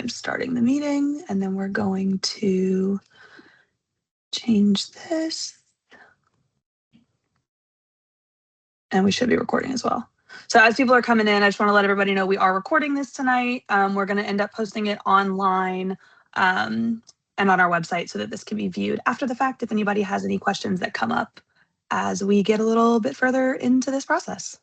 I'm starting the meeting, and then we're going to change this. And we should be recording as well. So as people are coming in, I just want to let everybody know we are recording this tonight. We're going to end up posting it online and on our website so that this can be viewed after the fact if anybody has any questions that come up as we get a little bit further into this process.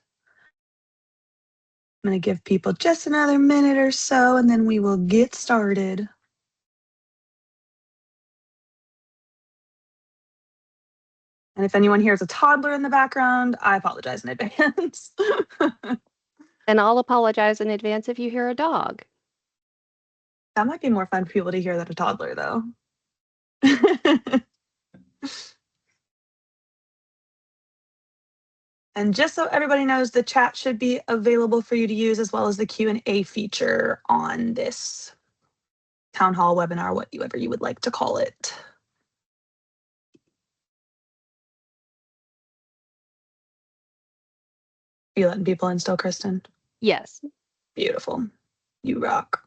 I'm going to give people just another minute or so, and then we will get started. And if anyone hears a toddler in the background, I apologize in advance. And I'll apologize in advance if you hear a dog. That might be more fun for people to hear than a toddler, though. And just so everybody knows, the chat should be available for you to use, as well as the Q&A feature on this town hall webinar, whatever you would like to call it. Are you letting people in still, Kristen? Yes. Beautiful. You rock.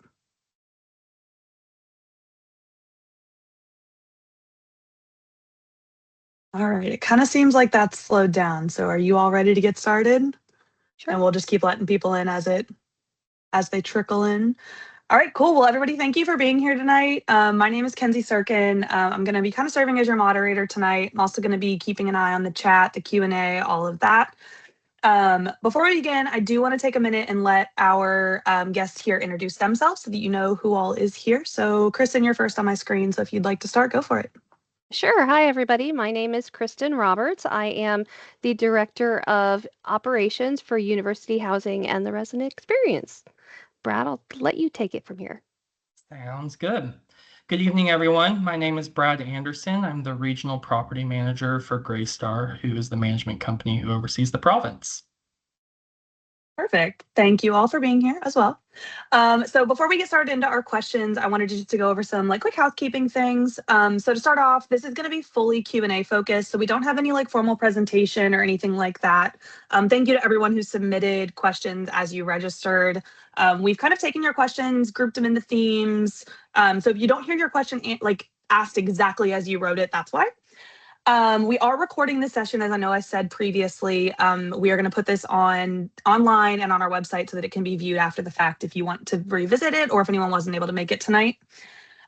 All right, it kind of seems like that's slowed down. So are you all ready to get started? Sure. And we'll just keep letting people in as they trickle in. All right, cool. Well, everybody, thank you for being here tonight. My name is Kenzie Sirkin. I'm going to be kind of serving as your moderator tonight. I'm also going to be keeping an eye on the chat, the Q&A, all of that. Before we begin, I do want to take a minute and let our guests here introduce themselves so that you know who all is here. So, Kristen, you're first on my screen. So if you'd like to start, go for it. Sure. Hi, everybody. My name is Kristen Roberts. I am the Director of Operations for University Housing and the Resident Experience. Brad, I'll let you take it from here. Sounds good. Good evening, everyone. My name is Brad Anderson. I'm the Regional Property Manager for Greystar, who is the management company who oversees the province. Perfect. Thank you all for being here as well. So before we get started into our questions, I wanted just to go over some quick housekeeping things. So to start off, this is going to be fully Q&A focused. So we don't have any formal presentation or anything like that. Thank you to everyone who submitted questions as you registered. We've kind of taken your questions, grouped them into themes. So if you don't hear your question asked exactly as you wrote it, that's why. We are recording this session, as I know I said previously. We are going to put this online and on our website so that it can be viewed after the fact if you want to revisit it or if anyone wasn't able to make it tonight.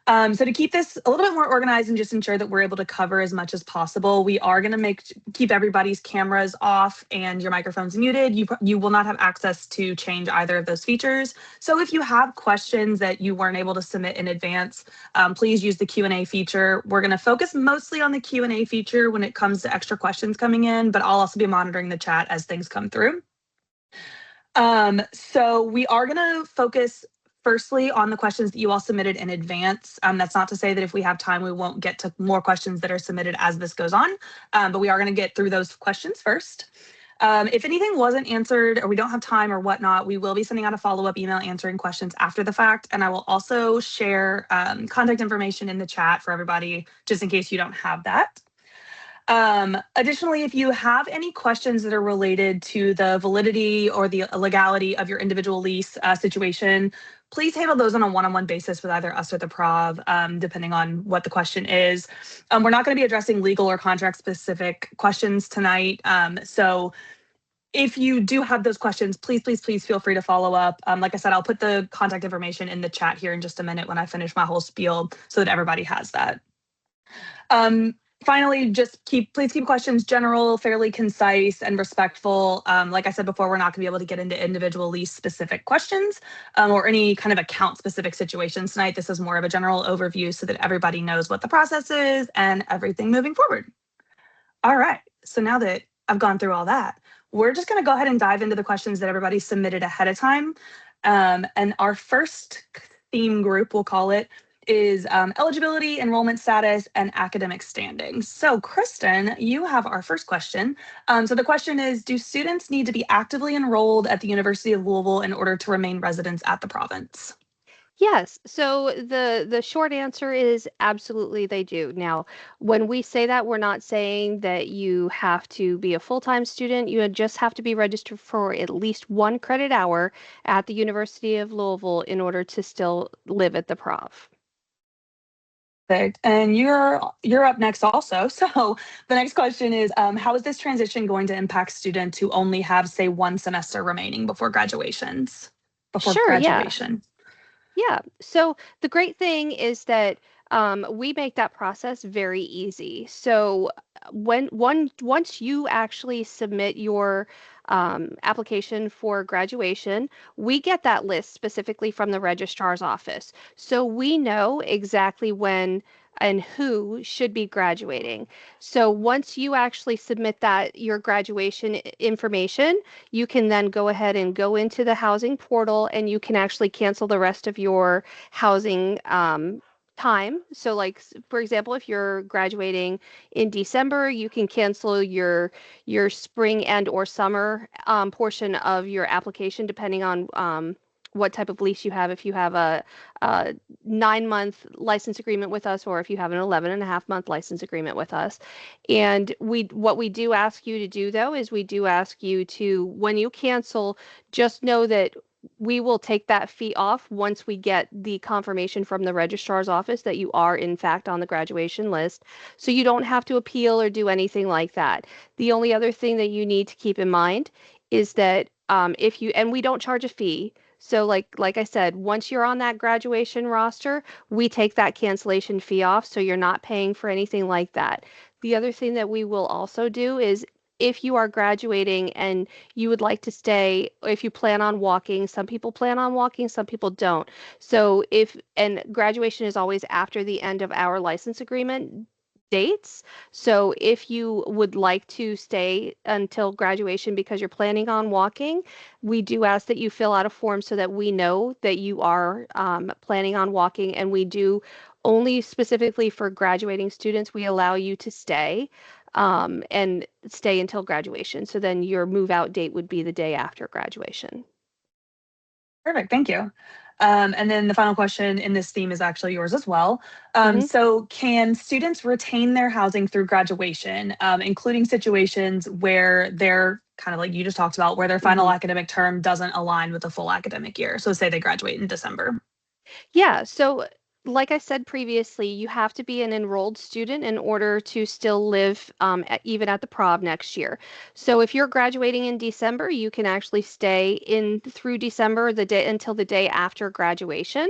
So to keep this a little bit more organized and just ensure that we're able to cover as much as possible, we are going to keep everybody's cameras off and your microphones muted. You will not have access to change either of those features. So if you have questions that you weren't able to submit in advance, please use the Q&A feature. We're going to focus mostly on the Q&A feature when it comes to extra questions coming in, but I'll also be monitoring the chat as things come through. So we are going to focus firstly on the questions that you all submitted in advance. That's not to say that if we have time, we won't get to more questions that are submitted as this goes on, but we are going to get through those questions first. If anything wasn't answered or we don't have time or whatnot, we will be sending out a follow-up email answering questions after the fact. And I will also share contact information in the chat for everybody, just in case you don't have that. Additionally, if you have any questions that are related to the validity or the legality of your individual lease situation, please handle those on a one-on-one basis with either us or the prov, depending on what the question is. We're not going to be addressing legal or contract specific questions tonight. So if you do have those questions, please feel free to follow up. Like I said, I'll put the contact information in the chat here in just a minute when I finish my whole spiel so that everybody has that. Finally, please keep questions general, fairly concise, and respectful. Like I said before, we're not going to be able to get into individual lease specific questions or any kind of account specific situations tonight. This is more of a general overview so that everybody knows what the process is and everything moving forward. All right, so now that I've gone through all that, we're just going to go ahead and dive into the questions that everybody submitted ahead of time. And our first theme group, we'll call it, is eligibility, enrollment status, and academic standing. So Kristen, you have our first question. So the question is, do students need to be actively enrolled at the University of Louisville in order to remain residents at the province? Yes. So the short answer is absolutely they do. Now, when we say that, we're not saying that you have to be a full-time student. You just have to be registered for at least 1 credit hour at the University of Louisville in order to still live at the Prov. Perfect. And you're up next also. So the next question is, how is this transition going to impact students who only have, say, one semester remaining before graduations? Before Sure, yeah. graduation. Yeah. So the great thing is that we make that process very easy. So once you actually submit your application for graduation, we get that list specifically from the registrar's office. So we know exactly when and who should be graduating. So once you actually submit that your graduation information, you can then go ahead and go into the housing portal and you can actually cancel the rest of your housing time. So like for example, if you're graduating in December, you can cancel your spring and or summer portion of your application depending on what type of lease you have. If you have a 9-month license agreement with us, or if you have an 11.5-month license agreement with us. And what we do ask you to do though is we do ask you to, when you cancel, just know that we will take that fee off once we get the confirmation from the registrar's office that you are in fact on the graduation list. So you don't have to appeal or do anything like that. The only other thing that you need to keep in mind is that if you, and we don't charge a fee. So like I said, once you're on that graduation roster, we take that cancellation fee off, so you're not paying for anything like that. The other thing that we will also do is if you are graduating and you would like to stay, if you plan on walking, some people plan on walking, some people don't. So and graduation is always after the end of our license agreement dates. So if you would like to stay until graduation because you're planning on walking, we do ask that you fill out a form so that we know that you are planning on walking. And we do only specifically for graduating students, we allow you to stay and stay until graduation. So then your move out date would be the day after graduation. Perfect. Thank you. And then the final question in this theme is actually yours as well. Mhm. So can students retain their housing through graduation, including situations where they're kind of like you just talked about, where their final Mhm. academic term doesn't align with the full academic year? So say they graduate in December. Yeah, so like I said previously, you have to be an enrolled student in order to still live even at the Prov next year. So if you're graduating in December, you can actually stay in through December, the day until the day after graduation.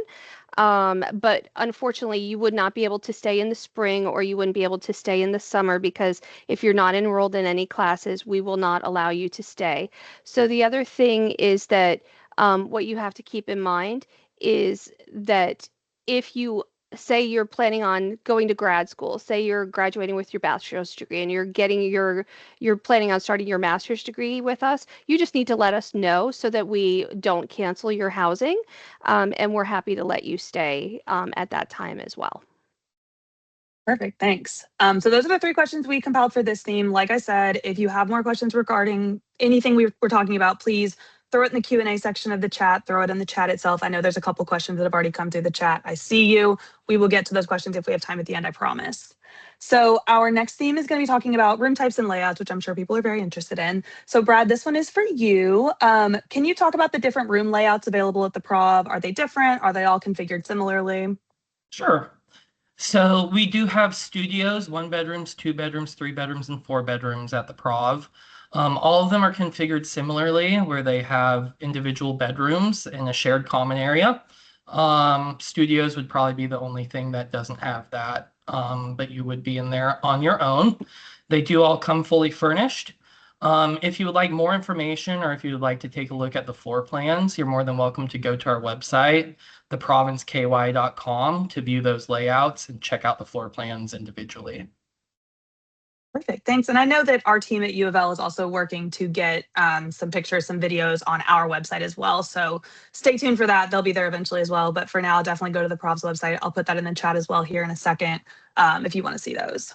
But unfortunately, you would not be able to stay in the spring or you wouldn't be able to stay in the summer because if you're not enrolled in any classes, we will not allow you to stay. So the other thing is that what you have to keep in mind is that if you say you're planning on going to grad school, say you're graduating with your bachelor's degree and you're planning on starting your master's degree with us, you just need to let us know so that we don't cancel your housing, and we're happy to let you stay at that time as well. Perfect. Thanks. So those are the three questions we compiled for this theme. Like I said, if you have more questions regarding anything we're talking about, please throw it in the Q&A section of the chat, throw it in the chat itself. I know there's a couple questions that have already come through the chat. I see you. We will get to those questions if we have time at the end, I promise. So our next theme is going to be talking about room types and layouts, which I'm sure people are very interested in. So Brad, this one is for you. Can you talk about the different room layouts available at the Prov? Are they different? Are they all configured similarly? Sure. So we do have studios, 1 bedrooms, 2 bedrooms, 3 bedrooms, and 4 bedrooms at the Prov. All of them are configured similarly, where they have individual bedrooms and a shared common area. Studios would probably be the only thing that doesn't have that, but you would be in there on your own. They do all come fully furnished. If you would like more information or if you would like to take a look at the floor plans, you're more than welcome to go to our website, theprovinceky.com, to view those layouts and check out the floor plans individually. Perfect. Thanks. And I know that our team at U of L is also working to get some pictures, some videos on our website as well. So stay tuned for that. They'll be there eventually as well. But for now, definitely go to the Prov's website. I'll put that in the chat as well here in a second if you want to see those.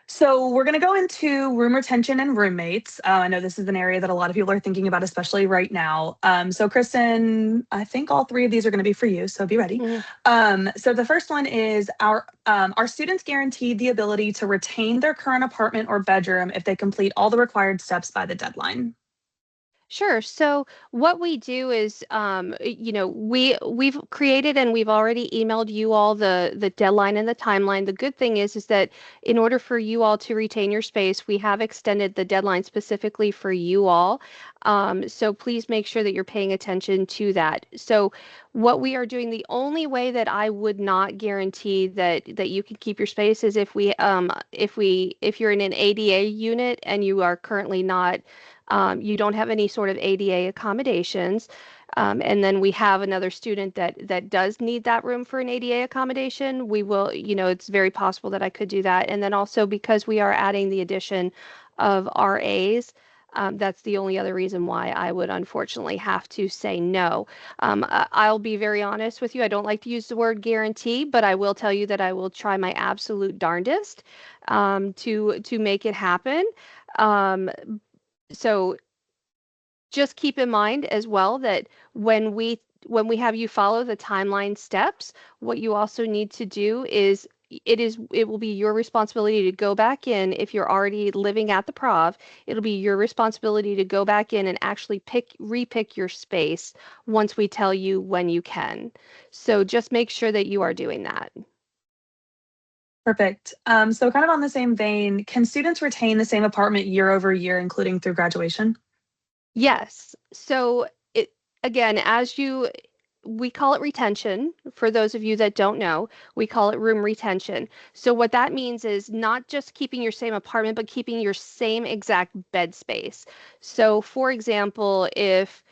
So we're going to go into room retention and roommates. I know this is an area that a lot of people are thinking about, especially right now. So Kristen, I think all three of these are going to be for you, so be ready. Mhm. So the first one is our students guaranteed the ability to retain their current apartment or bedroom if they complete all the required steps by the deadline. Sure. So what we do is, we've created and we've already emailed you all the deadline and the timeline. The good thing is that in order for you all to retain your space, we have extended the deadline specifically for you all. So please make sure that you're paying attention to that. So what we are doing, the only way that I would not guarantee that you can keep your space is if you're in an ADA unit and you are currently not you don't have any sort of ADA accommodations. And then we have another student that does need that room for an ADA accommodation. We will, it's very possible that I could do that. And then also because we are adding the addition of RAs, that's the only other reason why I would unfortunately have to say no. I'll be very honest with you. I don't like to use the word guarantee, but I will tell you that I will try my absolute darndest to make it happen. Um, so just keep in mind as well that when we have you follow the timeline steps, what you also need to do is it will be your responsibility to go back in if you're already living at the prov. It'll be your responsibility to go back in and actually repick your space once we tell you when you can. So just make sure that you are doing that. Perfect. So kind of on the same vein, can students retain the same apartment year over year, including through graduation? Yes. So it again, we call it retention. For those of you that don't know, we call it room retention. So what that means is not just keeping your same apartment, but keeping your same exact bed space. So for example, if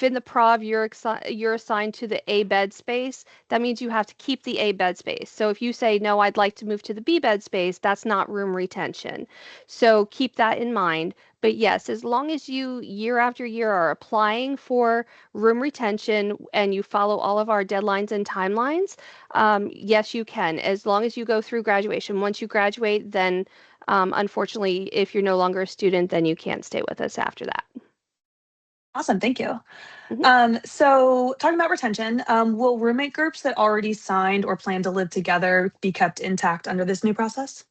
in the prov you're assigned to the A bed space, that means you have to keep the A bed space. So if you say, no, I'd like to move to the B bed space, that's not room retention. So keep that in mind. But yes, as long as you year after year are applying for room retention and you follow all of our deadlines and timelines, yes, you can, as long as you go through graduation. Once you graduate, then unfortunately, if you're no longer a student, then you can't stay with us after that. Awesome, thank you. Mhm. So talking about retention, will roommate groups that already signed or plan to live together be kept intact under this new process?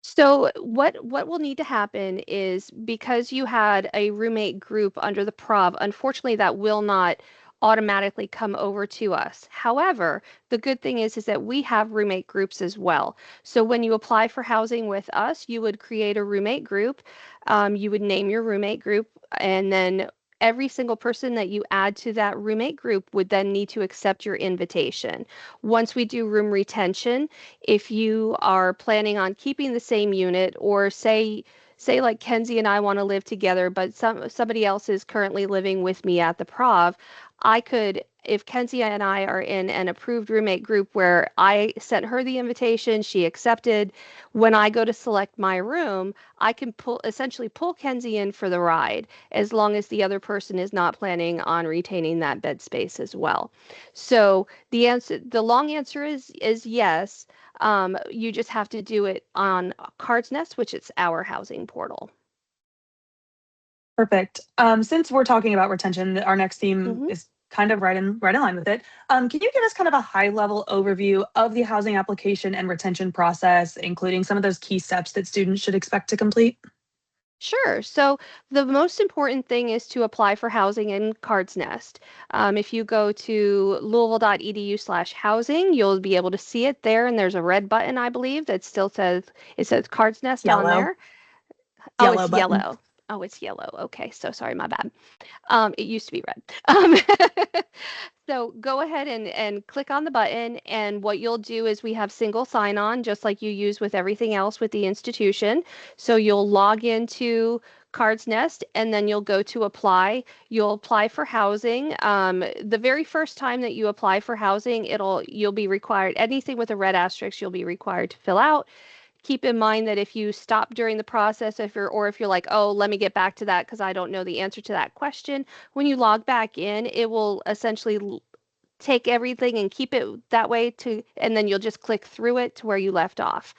So what will need to happen is because you had a roommate group under the prov, unfortunately that will not automatically come over to us. However, the good thing is that we have roommate groups as well. So when you apply for housing with us, you would create a roommate group. You would name your roommate group, and then every single person that you add to that roommate group would then need to accept your invitation. Once we do room retention, if you are planning on keeping the same unit or say like Kenzie and I want to live together, but somebody else is currently living with me at the prov, I could if Kenzie and I are in an approved roommate group where I sent her the invitation, she accepted, when I go to select my room, I can essentially pull Kenzie in for the ride as long as the other person is not planning on retaining that bed space as well. So the long answer is yes. You just have to do it on Cards Nest, which is our housing portal. Perfect. Since we're talking about retention, our next theme Mhm. is kind of right in line with it. Can you give us kind of a high level overview of the housing application and retention process, including some of those key steps that students should expect to complete? Sure. So the most important thing is to apply for housing in Cards Nest. If you go to louisville.edu/housing, you'll be able to see it there, and there's a red button, I believe, that still says it says Cards Nest on Yellow, there. Oh, yellow it's button. yellow. Oh, it's yellow. Okay, so sorry, my bad. It used to be red. Um, so go ahead and click on the button, and what you'll do is we have single sign-on, just like you use with everything else with the institution. So you'll log into Cards Nest, and then you'll go to apply. You'll apply for housing. The very first time that you apply for housing, you'll be required anything with a red asterisk. You'll be required to fill out. Keep in mind that if you stop during the process, if you're like, oh, let me get back to that because I don't know the answer to that question, when you log back in, it will essentially take everything and keep it that way and then you'll just click through it to where you left off.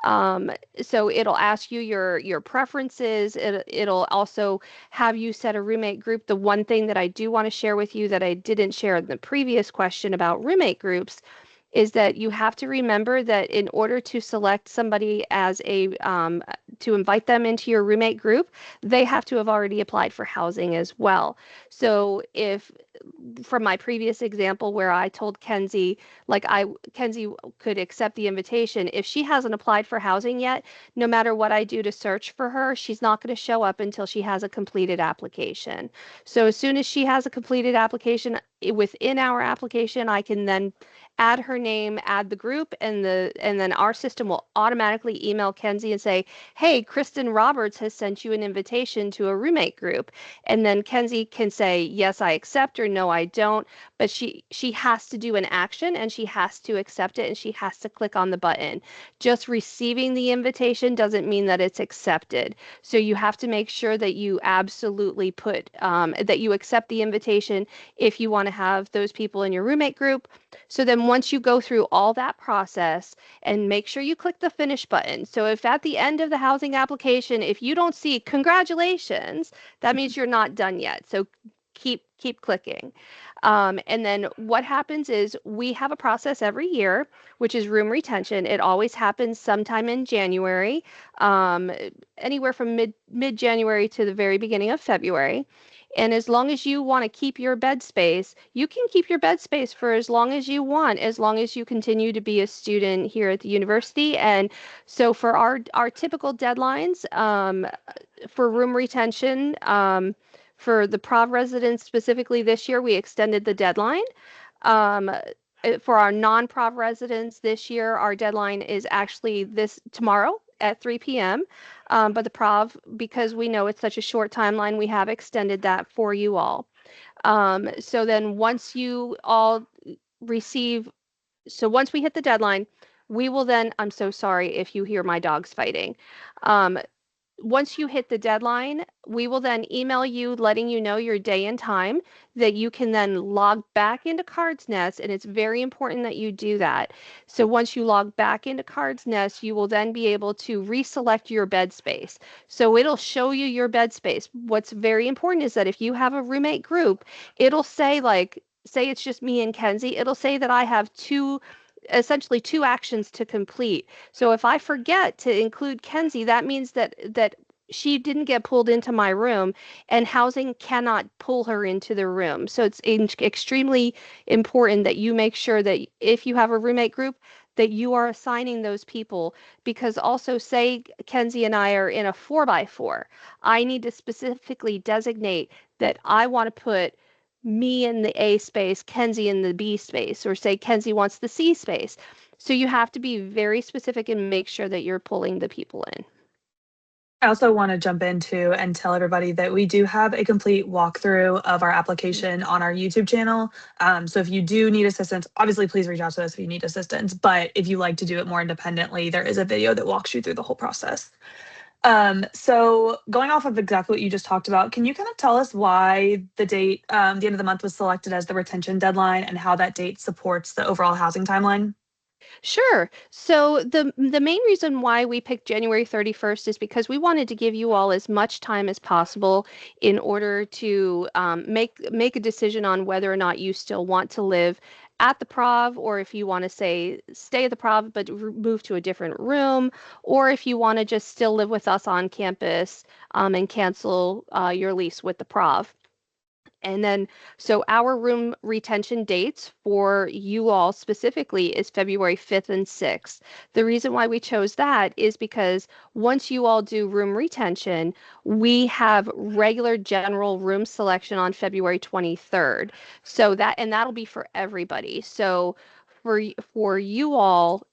Um, so it'll ask you your preferences. It'll also have you set a roommate group. The one thing that I do want to share with you that I didn't share in the previous question about roommate groups is that you have to remember that in order to select somebody as to invite them into your roommate group, they have to have already applied for housing as well. So if from my previous example where I told Kenzie, Kenzie could accept the invitation, if she hasn't applied for housing yet, no matter what I do to search for her, she's not going to show up until she has a completed application. So as soon as she has a completed application, within our application, I can then add her name, add the group, and then our system will automatically email Kenzie and say, "Hey, Kristen Roberts has sent you an invitation to a roommate group." And then Kenzie can say, "Yes, I accept," or "No, I don't." But she has to do an action and she has to accept it and she has to click on the button. Just receiving the invitation doesn't mean that it's accepted. So you have to make sure that you absolutely put that you accept the invitation if you want to have those people in your roommate group. So then once you go through all that process and make sure you click the finish button. So if at the end of the housing application, if you don't see congratulations, that means you're not done yet. So keep clicking. And then what happens is we have a process every year, which is room retention. It always happens sometime in January, um, anywhere from mid January to the very beginning of February. And as long as you want to keep your bed space, you can keep your bed space for as long as you want, as long as you continue to be a student here at the university. And so for our typical deadlines for room retention, for the Prov residents specifically this year, we extended the deadline. Um, for our non-Prov residents this year, our deadline is actually this tomorrow at 3 p.m. But the Prov, because we know it's such a short timeline, we have extended that for you all. So then once you all receive, so once we hit the deadline, we will then, I'm so sorry if you hear my dogs fighting. Um, Once you hit the deadline, we will then email you letting you know your day and time that you can then log back into Cards Nest, and it's very important that you do that. So once you log back into Cards Nest, you will then be able to reselect your bed space. So it'll show you your bed space. What's very important is that if you have a roommate group, it'll say say it's just me and Kenzie, it'll say that I have essentially two actions to complete. So if I forget to include Kenzie, that means that she didn't get pulled into my room and housing cannot pull her into the room. So it's extremely important that you make sure that if you have a roommate group, that you are assigning those people, because also say Kenzie and I are in a 4x4. I need to specifically designate that I want to put me in the A space, Kenzie in the B space, or say Kenzie wants the C space. So you have to be very specific and make sure that you're pulling the people in. I also want to jump into and tell everybody that we do have a complete walkthrough of our application on our YouTube channel. So if you do need assistance, obviously please reach out to us if you need assistance. But if you like to do it more independently, there is a video that walks you through the whole process. So going off of exactly what you just talked about, can you kind of tell us why the date, the end of the month was selected as the retention deadline and how that date supports the overall housing timeline? Sure. So the main reason why we picked January 31st is because we wanted to give you all as much time as possible in order to make a decision on whether or not you still want to live at the Prov, or if you want to say stay at the Prov but move to a different room, or if you want to just still live with us on campus and cancel your lease with the Prov. And then, so our room retention dates for you all specifically is February 5th and 6th. The reason why we chose that is because once you all do room retention, we have regular general room selection on February 23rd. So that'll be for everybody. So for you all,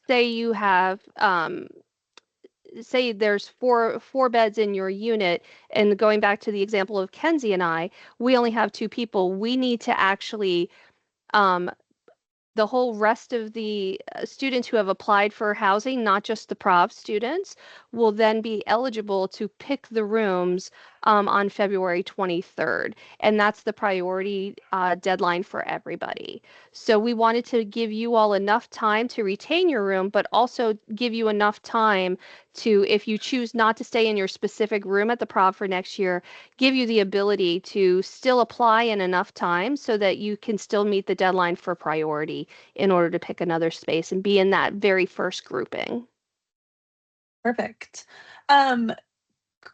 say you have say there's four beds in your unit, and going back to the example of Kenzie and I, we only have two people. We need to actually um, the whole rest of the students who have applied for housing, not just the Prov students, will then be eligible to pick the rooms on February 23rd. And that's the priority deadline for everybody. So we wanted to give you all enough time to retain your room, but also give you enough time to, if you choose not to stay in your specific room at the Prov for next year, give you the ability to still apply in enough time so that you can still meet the deadline for priority in order to pick another space and be in that very first grouping. Perfect.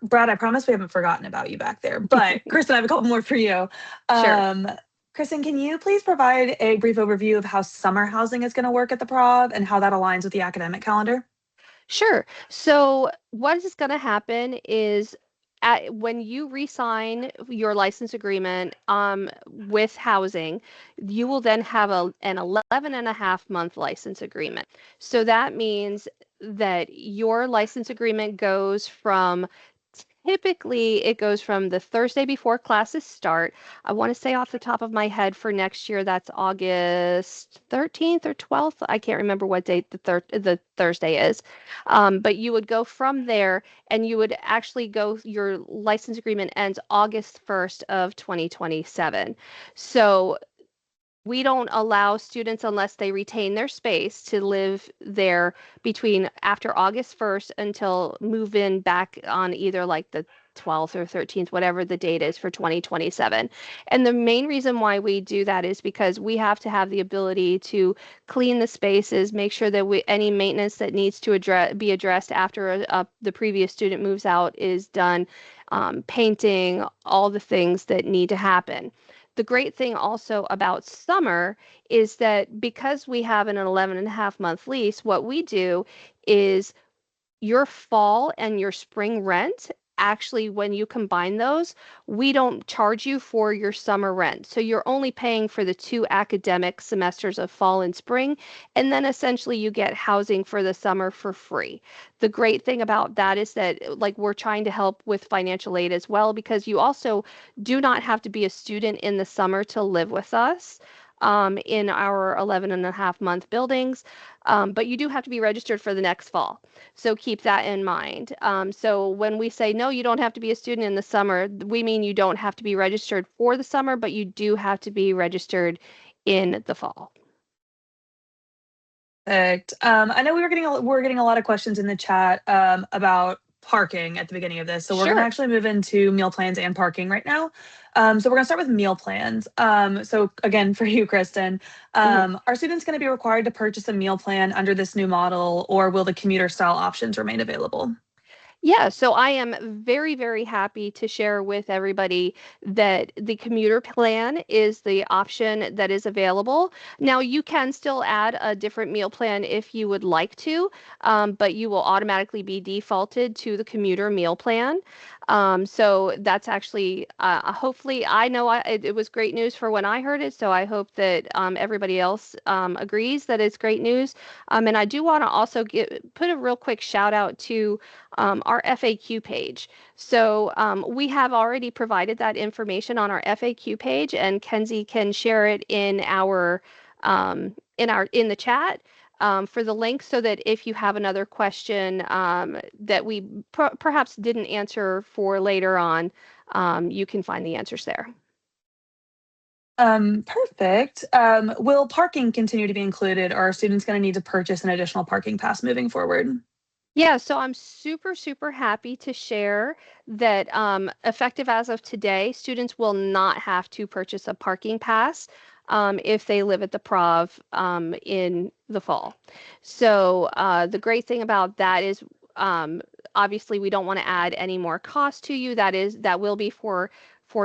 Brad, I promise we haven't forgotten about you back there, but Kristen, I have a couple more for you. Sure. Kristen, can you please provide a brief overview of how summer housing is going to work at the Prov and how that aligns with the academic calendar? Sure. So what is going to happen is when you re-sign your license agreement with housing, you will then have an 11 and a half month license agreement. So that means that your license agreement goes from typically it goes from the Thursday before classes start. I want to say off the top of my head for next year, that's August 13th or 12th. I can't remember what date the Thursday is. But you would go from there and you would actually go, your license agreement ends August 1st of 2027. So we don't allow students unless they retain their space to live there between after August 1st until move in back on either like the 12th or 13th, whatever the date is for 2027. And the main reason why we do that is because we have to have the ability to clean the spaces, make sure that any maintenance that needs to be addressed after the previous student moves out is done, painting, all the things that need to happen. The great thing also about summer is that because we have an 11 and a half month lease, what we do is your fall and your spring rent, actually, when you combine those, we don't charge you for your summer rent. So you're only paying for the 2 academic semesters of fall and spring, and then essentially you get housing for the summer for free. The great thing about that is that, like, we're trying to help with financial aid as well, because you also do not have to be a student in the summer to live with us. In our 11 and a half month buildings, but you do have to be registered for the next fall. So keep that in mind. So when we say, no, you don't have to be a student in the summer, we mean you don't have to be registered for the summer, but you do have to be registered in the fall. Perfect. I know we're getting a lot of questions in the chat about parking at the beginning of this. So we're going to Sure. actually move into meal plans and parking right now. So we're going to start with meal plans. So again, for you, Kristen, Mhm. are students going to be required to purchase a meal plan under this new model, or will the commuter style options remain available? Yeah, so I am very, very happy to share with everybody that the commuter plan is the option that is available. Now, you can still add a different meal plan if you would like to, but you will automatically be defaulted to the commuter meal plan. So that's actually, hopefully, I know it was great news for when I heard it, so I hope that everybody else agrees that it's great news. And I do want to also put a real quick shout out to our FAQ page. So we have already provided that information on our FAQ page, and Kenzie can share it in in the chat for the link, so that if you have another question that we perhaps didn't answer for later on, you can find the answers there. Perfect. Will parking continue to be included, or are students going to need to purchase an additional parking pass moving forward? Yeah, so I'm super, super happy to share that effective as of today, students will not have to purchase a parking pass if they live at the Prov in the fall. So the great thing about that is obviously we don't want to add any more cost to you. That will be for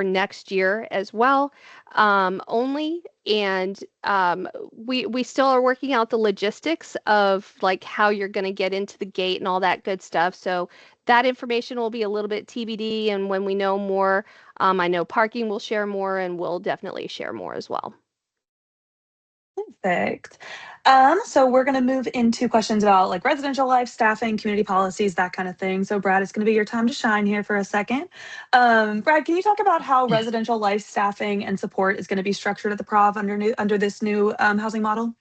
next year as well only. And we still are working out the logistics of like how you're going to get into the gate and all that good stuff. So that information will be a little bit TBD. And when we know more, I know parking will share more, and we'll definitely share more as well. Perfect. So we're going to move into questions about like residential life, staffing, community policies, that kind of thing. So Brad, it's going to be your time to shine here for a second. Brad, can you talk about how residential life staffing and support is going to be structured at the Prov under this new housing model?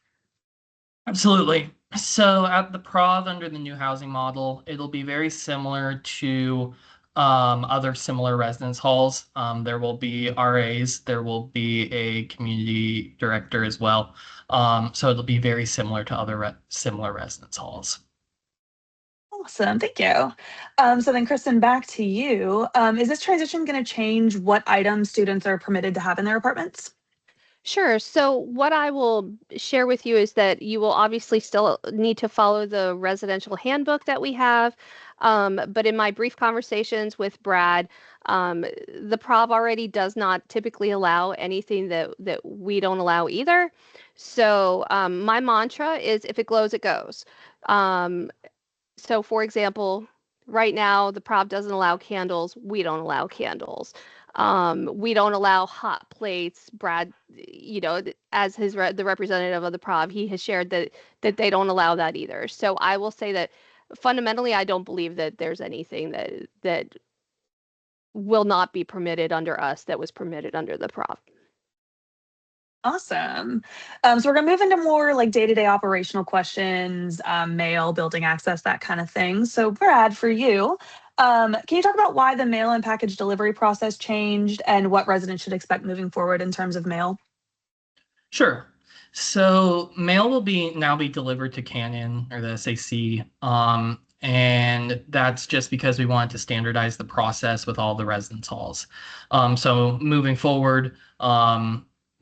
Absolutely. So at the Prov under the new housing model, it'll be very similar to other similar residence halls. There will be RAs, there will be a community director as well. So it'll be very similar to other similar residence halls. Awesome, thank you. So then, Kristen, back to you. Is this transition going to change what items students are permitted to have in their apartments? Sure. So what I will share with you is that you will obviously still need to follow the residential handbook that we have. But in my brief conversations with Brad, the PROV already does not typically allow anything that we don't allow either. So my mantra is if it glows, it goes. Um, so for example, right now the PROV doesn't allow candles. We don't allow candles. We don't allow hot plates. Brad, as the representative of the PROV, he has shared that they don't allow that either. So I will say that fundamentally, I don't believe that there's anything that will not be permitted under us that was permitted under the PROV. Awesome. So we're going to move into more like day-to-day operational questions, mail, building access, that kind of thing. So Brad, for you, can you talk about why the mail and package delivery process changed and what residents should expect moving forward in terms of mail? Sure. So mail will now be delivered to Canon or the SAC. And that's just because we wanted to standardize the process with all the residence halls. So moving forward,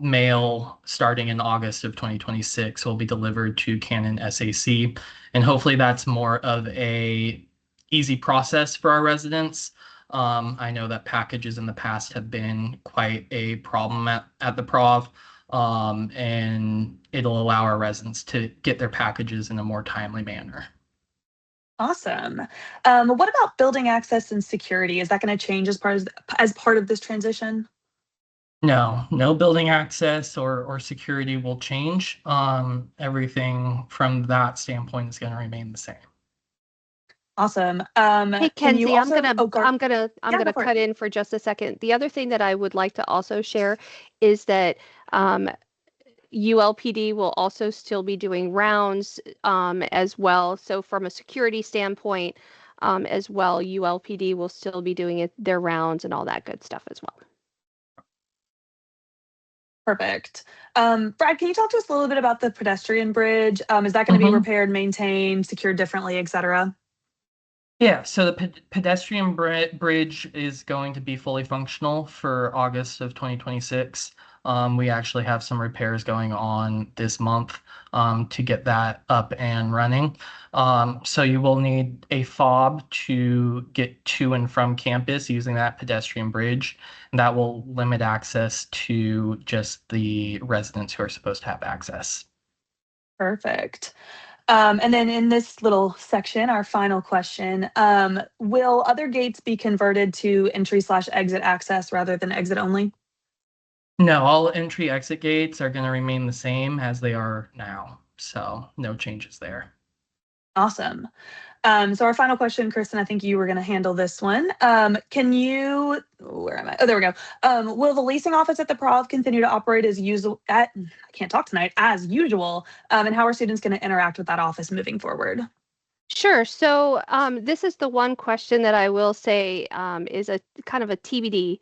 mail starting in August of 2026 will be delivered to Canon SAC. And hopefully that's more of a easy process for our residents. I know that packages in the past have been quite a problem at the PROV. And it'll allow our residents to get their packages in a more timely manner. Awesome. What about building access and security? Is that going to change as part of this transition? No building access or security will change. Everything from that standpoint is going to remain the same. Awesome. Hey, Can you Kenzie, I'm also, gonna oh, Gar- I'm gonna I'm yeah, go gonna for it. cut in for just a second. The other thing that I would like to also share is that ULPD will also still be doing rounds as well. So from a security standpoint, as well, ULPD will still be doing their rounds and all that good stuff as well. Perfect. Brad, can you talk to us a little bit about the pedestrian bridge? Is that going to be repaired, maintained, secured differently, et cetera? Yeah, so the pedestrian bridge is going to be fully functional for August of 2026. We actually have some repairs going on this month to get that up and running. So you will need a fob to get to and from campus using that pedestrian bridge. And that will limit access to just the residents who are supposed to have access. Perfect. And then in this little section, our final question, will other gates be converted to entry/exit access rather than exit only? No, all entry exit gates are going to remain the same as they are now. So no changes there. Awesome. So our final question, Kristen, I think you were going to handle this one. Where am I? Oh, there we go. Will the leasing office at the PROV continue to operate as usual I can't talk tonight, as usual? And how are students going to interact with that office moving forward? Sure. So this is the one question that I will say is a kind of a TBD.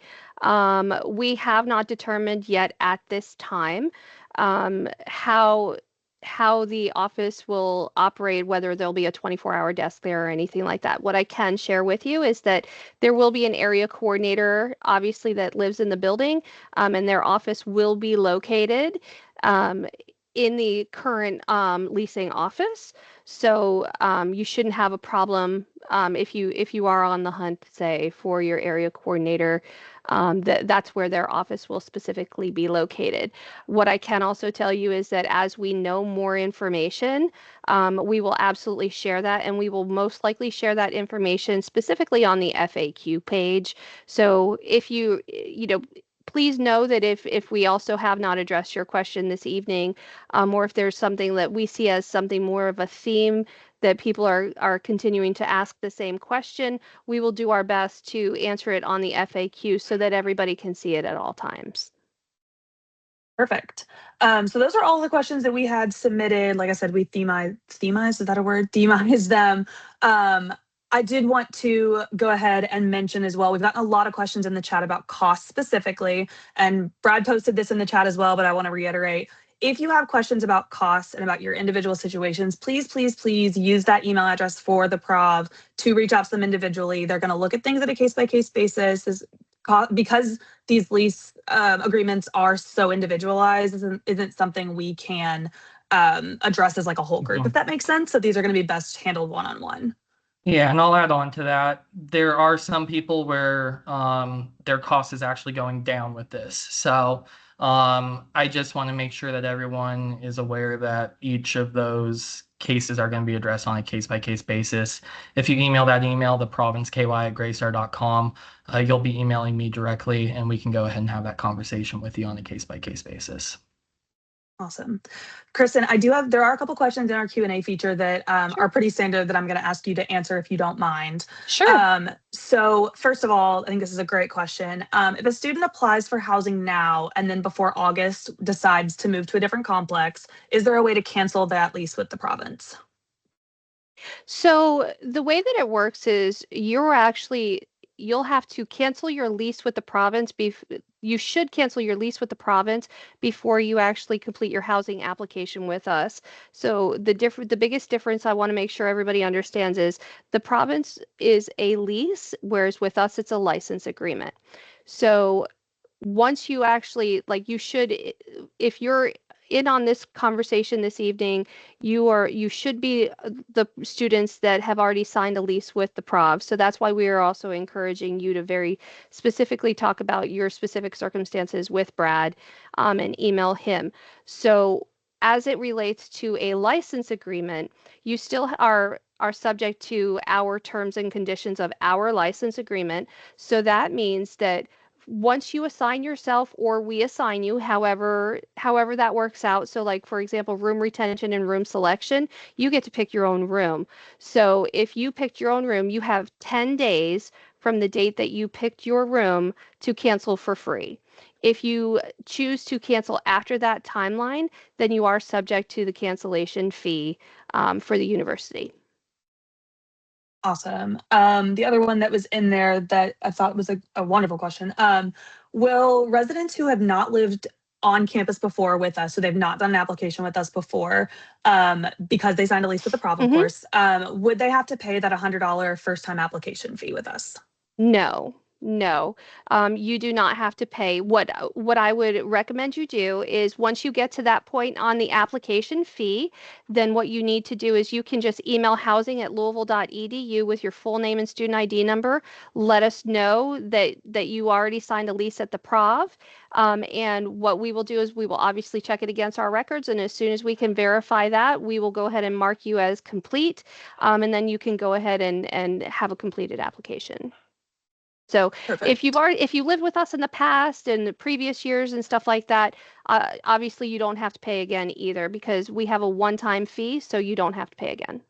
We have not determined yet at this time how the office will operate, whether there'll be a 24-hour desk there or anything like that. What I can share with you is that there will be an area coordinator, obviously, that lives in the building, and their office will be located in the current leasing office. So you shouldn't have a problem if you are on the hunt, say, for your area coordinator. That's where their office will specifically be located. What I can also tell you is that as we know more information, we will absolutely share that, and we will most likely share that information specifically on the FAQ page. So if please know that if we also have not addressed your question this evening, or if there's something that we see as something more of a theme that people are continuing to ask the same question, we will do our best to answer it on the FAQ so that everybody can see it at all times. Perfect. So those are all the questions that we had submitted. Like I said, we themized, is that a word? Themized them I did want to go ahead and mention as well, we've gotten a lot of questions in the chat about costs specifically, and Brad posted this in the chat as well, but I want to reiterate. If you have questions about costs and about your individual situations, please, please, please use that email address for the prov to reach out to them individually. They're going to look at things at a case-by-case basis. Because these lease agreements are so individualized, isn't something we can address as like a whole group, if that makes sense. So these are going to be best handled one-on-one. Yeah, and I'll add on to that. There are some people where their cost is actually going down with this. So I just want to make sure that everyone is aware that each of those cases are going to be addressed on a case-by-case basis. If you email that email, the provinceky@graystar.com, you'll be emailing me directly, and we can go ahead and have that conversation with you on a case-by-case basis. Awesome. Kristen, there are a couple questions in our Q&A feature that are pretty standard that I'm going to ask you to answer if you don't mind. Sure. So first of all, I think this is a great question. If a student applies for housing now and then before August decides to move to a different complex, is there a way to cancel that lease with the province? So the way that it works is you'll have to cancel your lease with the province. You should cancel your lease with the province before you actually complete your housing application with us. So the biggest difference I want to make sure everybody understands is the province is a lease, whereas with us it's a license agreement. So once you actually if you're in on this conversation this evening, you should be the students that have already signed a lease with the prov. So that's why we are also encouraging you to very specifically talk about your specific circumstances with Brad, and email him. So as it relates to a license agreement, you still are subject to our terms and conditions of our license agreement. So that means that once you assign yourself or we assign you, however that works out. So like, for example, room retention and room selection, you get to pick your own room. So if you picked your own room, you have 10 days from the date that you picked your room to cancel for free. If you choose to cancel after that timeline, then you are subject to the cancellation fee for the university. Awesome. The other one that was in there that I thought was a wonderful question. Will residents who have not lived on campus before with us, so they've not done an application with us before, because they signed a lease with the prov, of course, would they have to pay that $100 first-time application fee with us? No, no. You do not have to pay. What I would recommend you do is once you get to that point on the application fee, then what you need to do is you can just email housing@louisville.edu with your full name and student ID number. Let us know that you already signed a lease at the prov. And what we will do is we will obviously check it against our records, and as soon as we can verify that, we will go ahead and mark you as complete. And then you can go ahead and have a completed application. So Perfect. if you lived with us in the past and the previous years and stuff like that, obviously you don't have to pay again either because we have a one-time fee, so you don't have to pay again.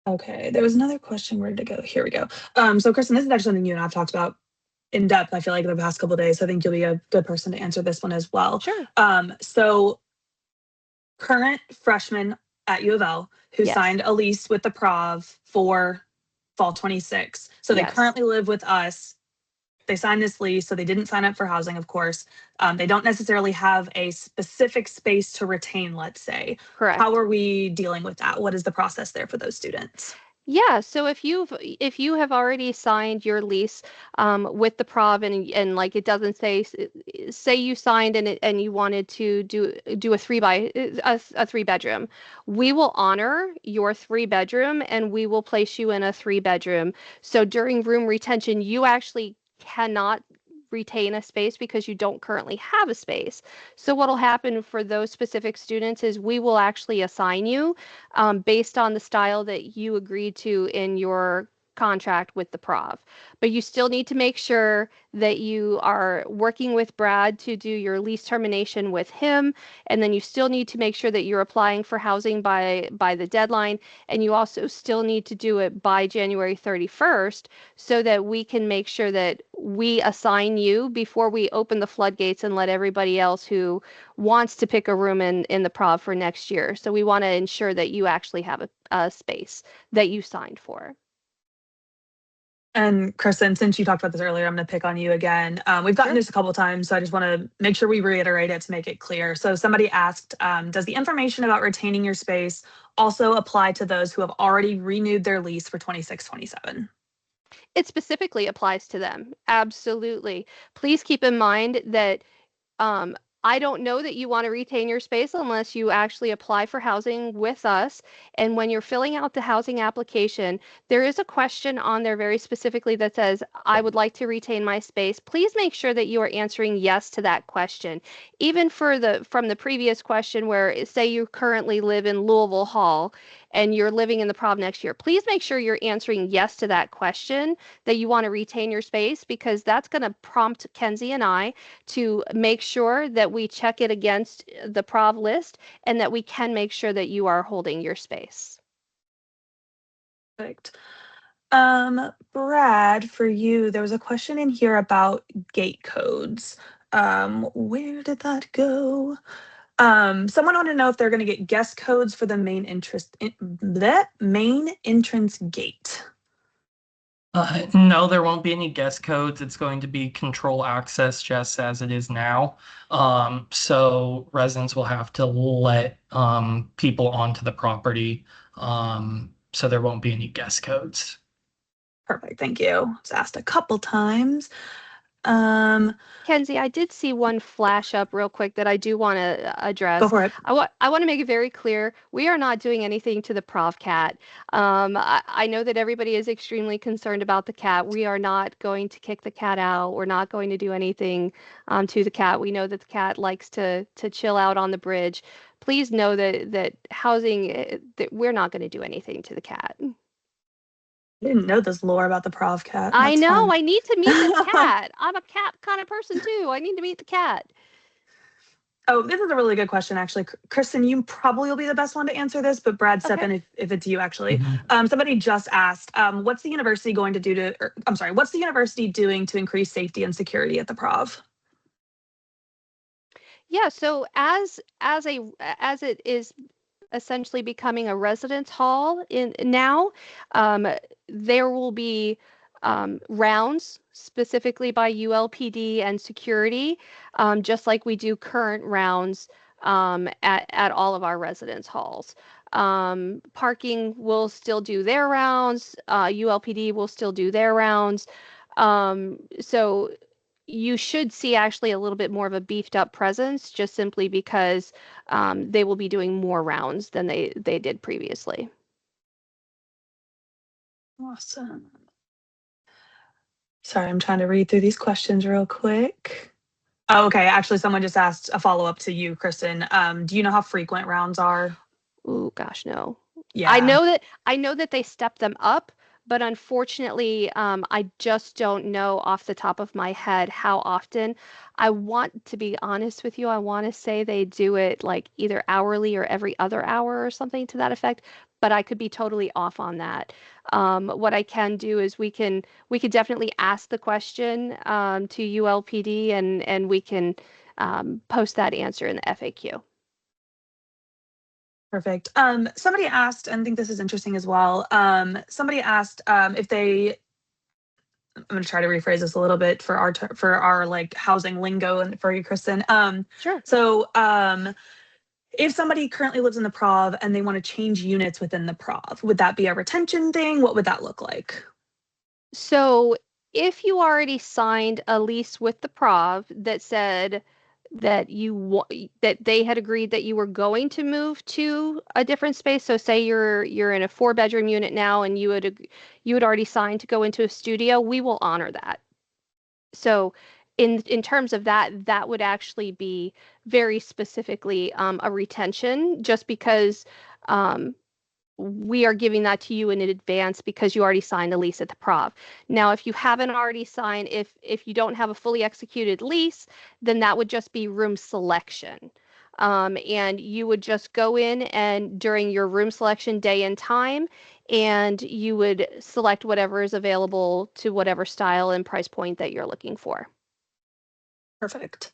Okay, there was another question. Where did it go? Here we go. So Kristen, this is actually something you and I've talked about in depth, I feel like, the past couple of days. So I think you'll be a good person to answer this one as well. Sure. So current freshmen at U of L who Yes. signed a lease with the prov for fall 26. So they Yes. currently live with us. They signed this lease, so they didn't sign up for housing, of course. They don't necessarily have a specific space to retain, let's say. Correct. How are we dealing with that? What is the process there for those students? Yeah, so if you have already signed your lease with the prov and like it doesn't say you signed and you wanted to do a three bedroom, we will honor your 3 bedroom and we will place you in a 3 bedroom. So during room retention, you actually cannot retain a space because you don't currently have a space. So what'll happen for those specific students is we will actually assign you based on the style that you agreed to in your contract with the Prov. But you still need to make sure that you are working with Brad to do your lease termination with him, and then you still need to make sure that you're applying for housing by the deadline, and you also still need to do it by January 31st so that we can make sure that we assign you before we open the floodgates and let everybody else who wants to pick a room in the Prov for next year. So we want to ensure that you actually have a space that you signed for. And Kristen, since you talked about this earlier, I'm going to pick on you again. We've gotten Sure. this a couple times, so I just want to make sure we reiterate it to make it clear. So somebody asked, does the information about retaining your space also apply to those who have already renewed their lease for 26-27? It specifically applies to them. Absolutely. Please keep in mind that um, I don't know that you want to retain your space unless you actually apply for housing with us. And when you're filling out the housing application, there is a question on there very specifically that says, I would like to retain my space. Please make sure that you are answering yes to that question. Even from the previous question where say you currently live in Louisville Hall and you're living in the Prov next year, please make sure you're answering yes to that question that you want to retain your space, because that's going to prompt Kenzie and I to make sure that we check it against the Prov list and that we can make sure that you are holding your space. Perfect. Brad, for you, there was a question in here about gate codes. Where did that go? Someone wanted to know if they're going to get guest codes for the main entrance gate. No, there won't be any guest codes. It's going to be control access just as it is now. So residents will have to let people onto the property. So there won't be any guest codes. Perfect, thank you. It's asked a couple times. Kenzie, I did see one flash up real quick that I do want to address. Go for it. I want to make it very clear, we are not doing anything to the Prov cat. I know that everybody is extremely concerned about the cat. We are not going to kick the cat out. We're not going to do anything to the cat. We know that the cat likes to chill out on the bridge. Please know that housing, that we're not going to do anything to the cat. I didn't know this lore about the Prov cat. I That's know. fun. I need to meet this cat. I'm a cat kind of person too. I need to meet the cat. Oh, this is a really good question, actually. Kristen, you probably will be the best one to answer this, but Brad, step in if it's you, actually. Somebody just asked, what's the university going to do to, I'm sorry, what's the university doing to increase safety and security at the Prov? Yeah, so as it is essentially becoming a residence hall in now, there will be rounds specifically by ULPD and security, just like we do current rounds at all of our residence halls. Parking will still do their rounds. ULPD will still do their rounds. So you should see actually a little bit more of a beefed up presence just simply because they will be doing more rounds than they did previously. Awesome. Sorry, I'm trying to read through these questions real quick. Oh, okay. Actually, someone just asked a follow-up to you, Kristen. Do you know how frequent rounds are? Ooh, gosh, no. Yeah. I know that they stepped them up, but unfortunately, I just don't know off the top of my head how often. I want to be honest with you. I want to say they do it like either hourly or every other hour or something to that effect, but I could be totally off on that. What I can do is we could definitely ask the question to ULPD and we can post that answer in the FAQ. Perfect. Somebody asked, and I think this is interesting as well. Somebody asked if they, I'm going to try to rephrase this a little bit for our like housing lingo and for you, Kristen. Sure. So if somebody currently lives in the Prov and they want to change units within the Prov, would that be a retention thing? What would that look like? So if you already signed a lease with the Prov that said that that they had agreed that you were going to move to a different space, so say you're in a 4-bedroom unit now and you had already signed to go into a studio, we will honor that. So in terms of that, that would actually be very specifically a retention, just because we are giving that to you in advance because you already signed a lease at the prov. Now, if you haven't already signed, if you don't have a fully executed lease, then that would just be room selection. And you would just go in and during your room selection day and time, and you would select whatever is available to whatever style and price point that you're looking for. Perfect.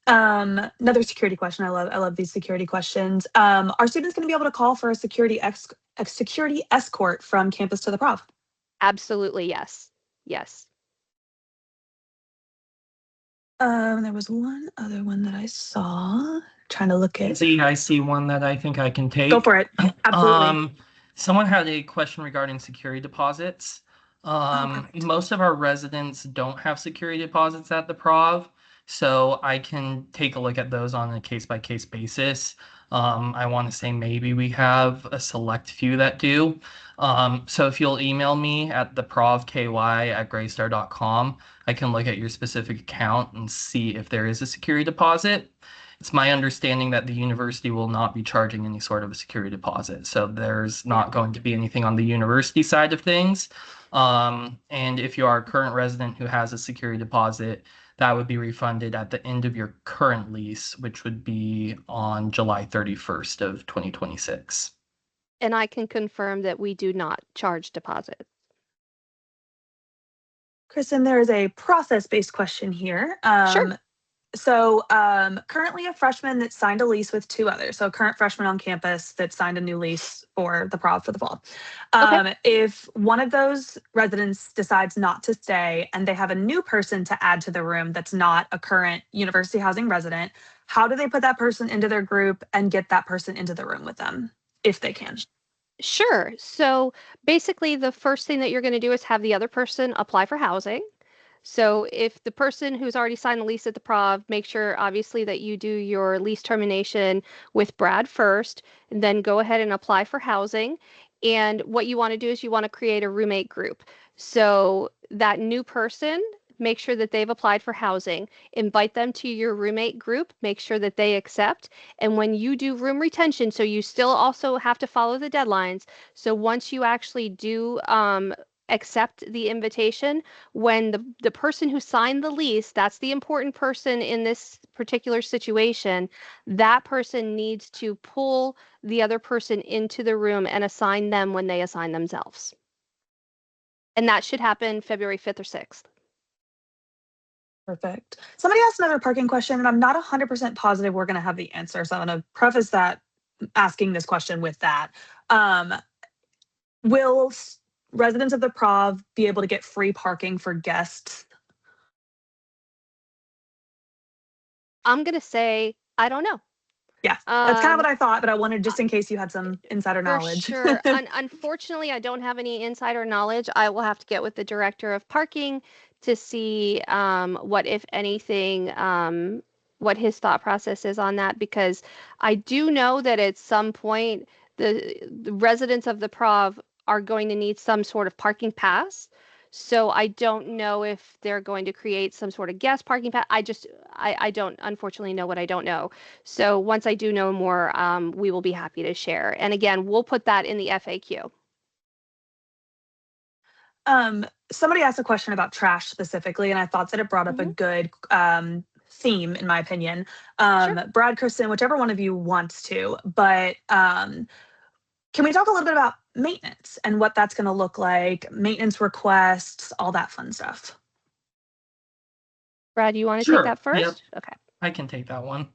Another security question. I love these security questions. Are students going to be able to call for a security escort from campus to the prov? Absolutely, yes. Yes. There was one other one that I saw. Trying to look at. I see one that I think I can take. Go for it. Absolutely. Someone had a question regarding security deposits. Most of our residents don't have security deposits at the prov, so I can take a look at those on a case-by-case basis. I want to say maybe we have a select few that do. So if you'll email me at theprovky@graystar.com, I can look at your specific account and see if there is a security deposit. It's my understanding that the university will not be charging any sort of a security deposit. So there's not going to be anything on the university side of things. And if you are a current resident who has a security deposit, that would be refunded at the end of your current lease, which would be on July 31st of 2026. And I can confirm that we do not charge deposits. Kristen, there is a process-based question here. Sure. So currently a freshman that signed a lease with two others. So current freshman on campus that signed a new lease for the prov for the fall. Okay. If one of those residents decides not to stay and they have a new person to add to the room that's not a current university housing resident, how do they put that person into their group and get that person into the room with them if they can? Sure. So basically, the first thing that you're going to do is have the other person apply for housing. So if the person who's already signed the lease at the prov, make sure obviously that you do your lease termination with Brad first, and then go ahead and apply for housing. And what you want to do is you want to create a roommate group. So that new person, make sure that they've applied for housing, invite them to your roommate group, make sure that they accept. And when you do room retention, so you still also have to follow the deadlines. So once you actually do accept the invitation, when the person who signed the lease, that's the important person in this particular situation, that person needs to pull the other person into the room and assign them when they assign themselves. And that should happen February 5th or 6th. Perfect. Somebody asked another parking question, and I'm not 100% positive we're going to have the answer. So I'm going to preface that asking this question with that. Will residents of the prov be able to get free parking for guests? I'm going to say, I don't know. Yeah, that's kind of what I thought, but I wanted just in case you had some insider knowledge. For sure. Unfortunately, I don't have any insider knowledge. I will have to get with the director of parking to see what, if anything, what his thought process is on that, because I do know that at some point the residents of the prov are going to need some sort of parking pass. So I don't know if they're going to create some sort of guest parking pass. I don't unfortunately know what I don't know. So once I do know more, we will be happy to share. And again, we'll put that in the FAQ. Somebody asked a question about trash specifically, and I thought that it brought up a good theme, in my opinion. Sure. Brad, Kristen, whichever one of you wants to, but can we talk a little bit about maintenance and what that's going to look like, maintenance requests, all that fun stuff? Brad, you want to Sure. take that first? Yep. Okay. I can take that one.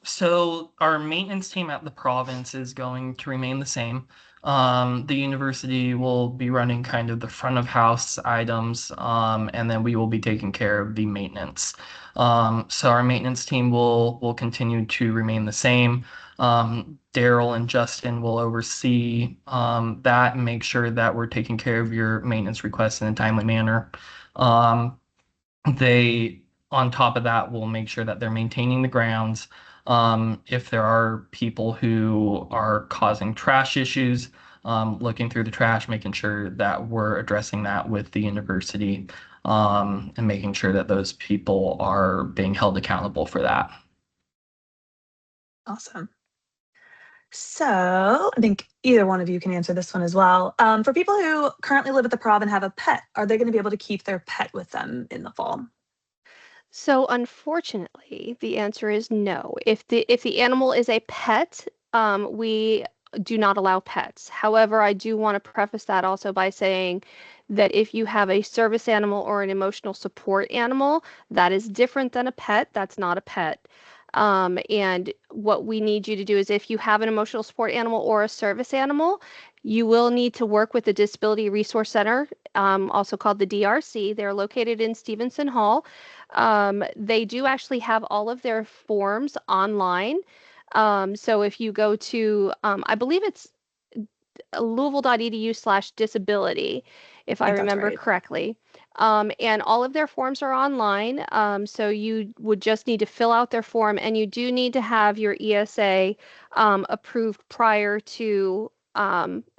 So our maintenance team at the province is going to remain the same. The university will be running kind of the front of house items, and then we will be taking care of the maintenance. So our maintenance team will continue to remain the same. Daryl and Justin will oversee that and make sure that we're taking care of your maintenance requests in a timely manner. They, on top of that, will make sure that they're maintaining the grounds. If there are people who are causing trash issues, looking through the trash, making sure that we're addressing that with the university, and making sure that those people are being held accountable for that. Awesome. So I think either one of you can answer this one as well. For people who currently live at the Prov and have a pet, are they going to be able to keep their pet with them in the fall? So unfortunately, the answer is no. If the animal is a pet, we do not allow pets. However, I do want to preface that also by saying that if you have a service animal or an emotional support animal, that is different than a pet. That's not a pet. And what we need you to do is if you have an emotional support animal or a service animal, you will need to work with the Disability Resource Center, also called the DRC. They're located in Stevenson Hall. They do actually have all of their forms online. So if you go to, I believe it's louisville.edu/disability, if I I think that's remember right. correctly. And all of their forms are online. So you would just need to fill out their form, and you do need to have your ESA approved prior to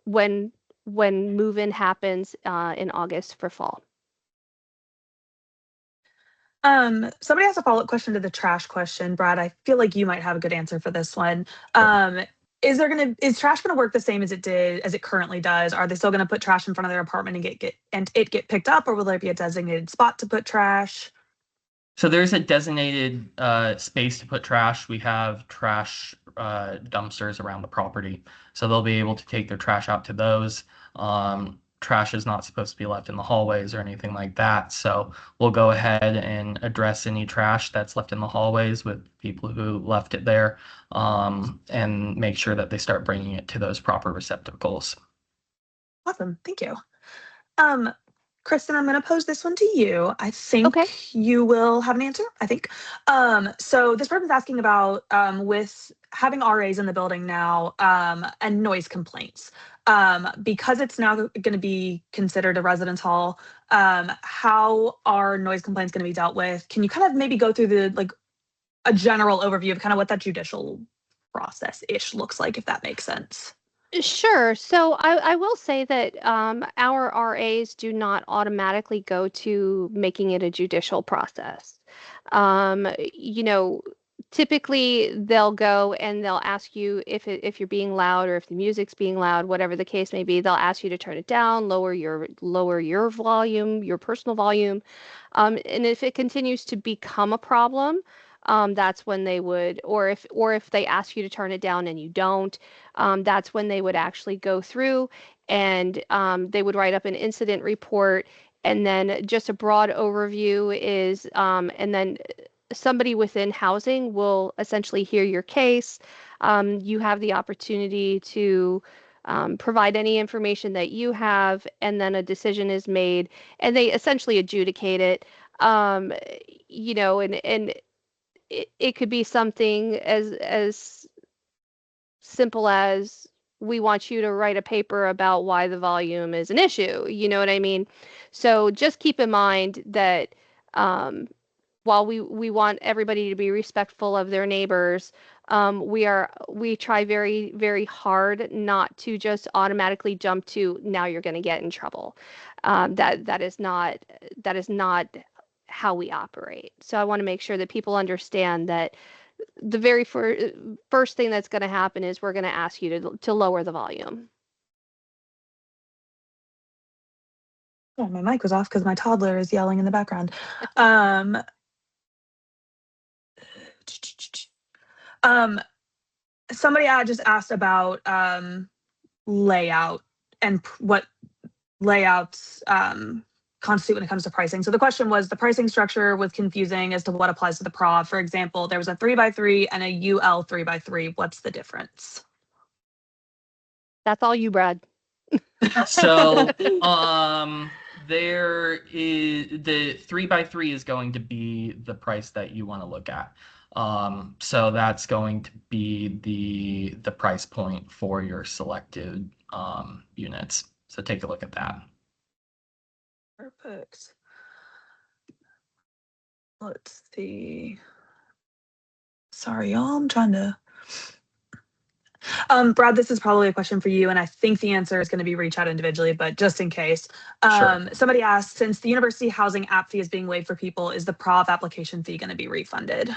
when move-in happens in August for fall. Somebody has a follow-up question to the trash question. Brad, I feel like you might have a good answer for this one. Sure. Is trash gonna work the same as it currently does? Are they still gonna put trash in front of their apartment and get picked up, or will there be a designated spot to put trash? So there's a designated space to put trash. We have trash dumpsters around the property, so they'll be able to take their trash out to those. Trash is not supposed to be left in the hallways or anything like that. So we'll go ahead and address any trash that's left in the hallways with people who left it there, and make sure that they start bringing it to those proper receptacles. Awesome, thank you. Um, Kristen, I'm going to pose this one to you. I Okay. think you will have an answer. I think. So this person's asking about with having RAs in the building now and noise complaints. Because it's now going to be considered a residence hall, how are noise complaints going to be dealt with? Can you kind of maybe go through a general overview of kind of what that judicial process-ish looks like, if that makes sense? Sure. So I will say that our RAs do not automatically go to making it a judicial process. You know, typically they'll go and they'll ask you if you're being loud or if the music's being loud, whatever the case may be. They'll ask you to turn it down, lower your volume, your personal volume, and if it continues to become a problem. That's when they would, or if they ask you to turn it down and you don't, that's when they would actually go through and they would write up an incident report. And then just a broad overview is, and then somebody within housing will essentially hear your case. You have the opportunity to provide any information that you have, and then a decision is made, and they essentially adjudicate it. Um, and it could be something as simple as we want you to write a paper about why the volume is an issue. You know what I mean? So just keep in mind that um, while we want everybody to be respectful of their neighbors, we try very, very hard not to just automatically jump to now you're going to get in trouble. That is not how we operate. So I want to make sure that people understand that the very first thing that's going to happen is we're going to ask you to lower the volume. Oh, my mic was off because my toddler is yelling in the background. Um, um, somebody just asked about layout and what layouts constitute when it comes to pricing. So the question was the pricing structure was confusing as to what applies to the Prov. For example, there was a 3x3 and a UL 3x3. What's the difference? That's all you, Brad. So, there is the 3x3 is going to be the price that you want to look at. So that's going to be the price point for your selected units. So take a look at that. Perfect. Let's see. Sorry, y'all. I'm trying to. Brad, this is probably a question for you, and I think the answer is going to be reach out individually, but just in case. Sure. Somebody asked, since the university housing app fee is being waived for people, is the Prov application fee going to be refunded?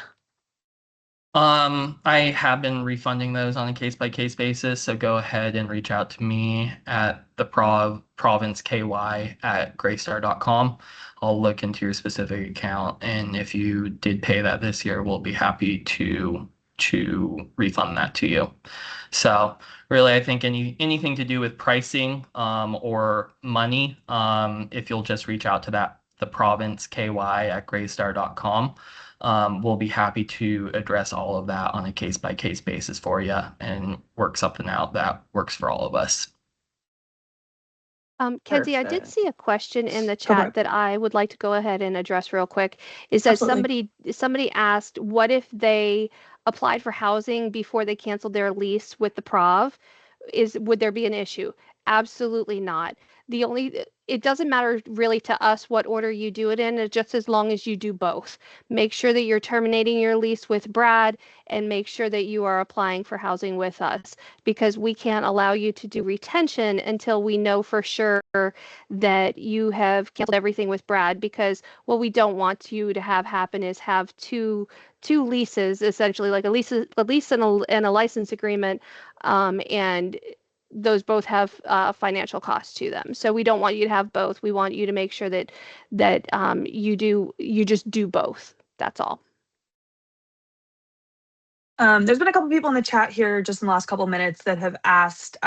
I have been refunding those on a case-by-case basis, so go ahead and reach out to me at the provinceky@graystar.com. I'll look into your specific account, and if you did pay that this year, we'll be happy to refund that to you. So really, I think anything to do with pricing or money, if you'll just reach out to the provinceky@graystar.com. We'll be happy to address all of that on a case-by-case basis for you and work something out that works for all of us. Kenzie, I did Perfect. see a question in the Go for chat it. that I would like to go ahead and address real quick. Is that Absolutely. somebody asked, what if they applied for housing before they canceled their lease with the Prov? Would there be an issue? Absolutely not. It doesn't matter really to us what order you do it in, just as long as you do both. Make sure that you're terminating your lease with Brad and make sure that you are applying for housing with us, because we can't allow you to do retention until we know for sure that you have canceled everything with Brad, because what we don't want you to have happen is have two leases, essentially, like a lease and a license agreement, and those both have financial costs to them. So we don't want you to have both. We want you to make sure that you just do both. That's all. There's been a couple people in the chat here just in the last couple minutes that have asked,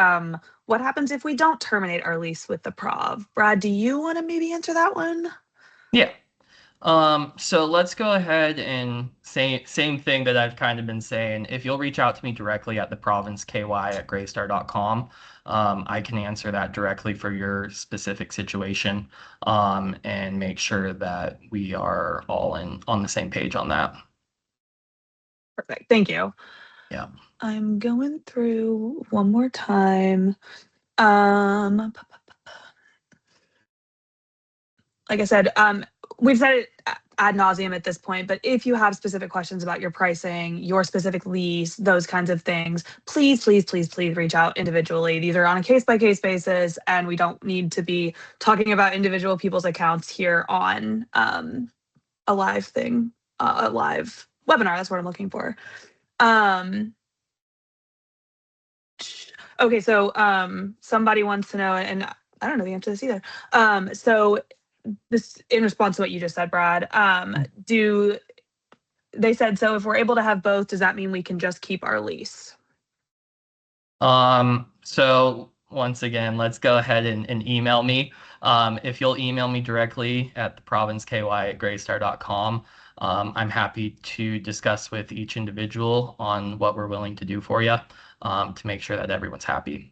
what happens if we don't terminate our lease with the Prov? Brad, do you want to maybe answer that one? Yeah. So let's go ahead and say same thing that I've kind of been saying. If you'll reach out to me directly at the provinceky@graystar.com, I can answer that directly for your specific situation, and make sure that we are all on the same page on that. Perfect. Thank you. Yeah. I'm going through one more time. Um, like I said, we've said it ad nauseum at this point, but if you have specific questions about your pricing, your specific lease, those kinds of things, please, please, please, please reach out individually. These are on a case-by-case basis, and we don't need to be talking about individual people's accounts here on a live thing, a live webinar. That's what I'm looking for. Okay, so somebody wants to know, and I don't know the answer to this either. So this, in response to what you just said, Brad, they said, so if we're able to have both, does that mean we can just keep our lease? So once again, let's go ahead and email me. If you'll email me directly at the provinceky@graystar.com, I'm happy to discuss with each individual on what we're willing to do for you, to make sure that everyone's happy.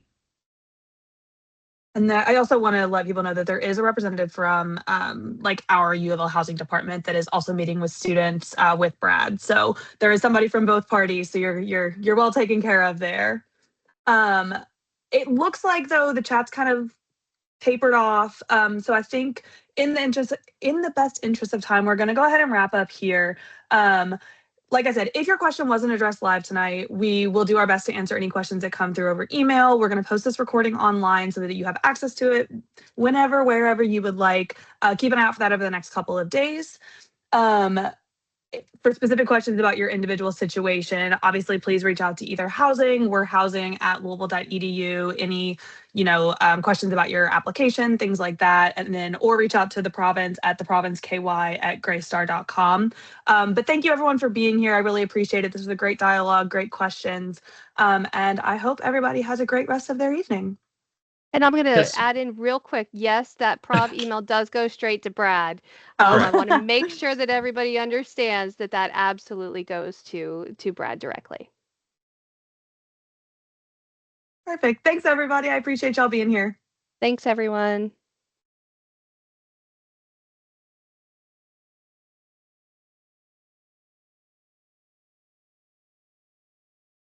And that, I also want to let people know that there is a representative from like our U of L housing department that is also meeting with students with Brad. So there is somebody from both parties. So you're well taken care of there. It looks like though the chat's kind of tapered off. So I think in the best interest of time, we're going to go ahead and wrap up here. Like I said, if your question wasn't addressed live tonight, we will do our best to answer any questions that come through over email. We're going to post this recording online so that you have access to it whenever, wherever you would like. Keep an eye out for that over the next couple of days. For specific questions about your individual situation, obviously, please reach out to either housing. We're housing@louisville.edu. Any, questions about your application, things like that, and then or reach out to the province at theprovinceky@graystar.com. But thank you everyone for being here. I really appreciate it. This was a great dialogue, great questions, and I hope everybody has a great rest of their evening. And I'm going to Yes. add in real quick, yes, that Prov email does go straight to Brad. Oh, I want to make sure that everybody understands that absolutely goes to Brad directly. Perfect. Thanks everybody. I appreciate y'all being here. Thanks, everyone.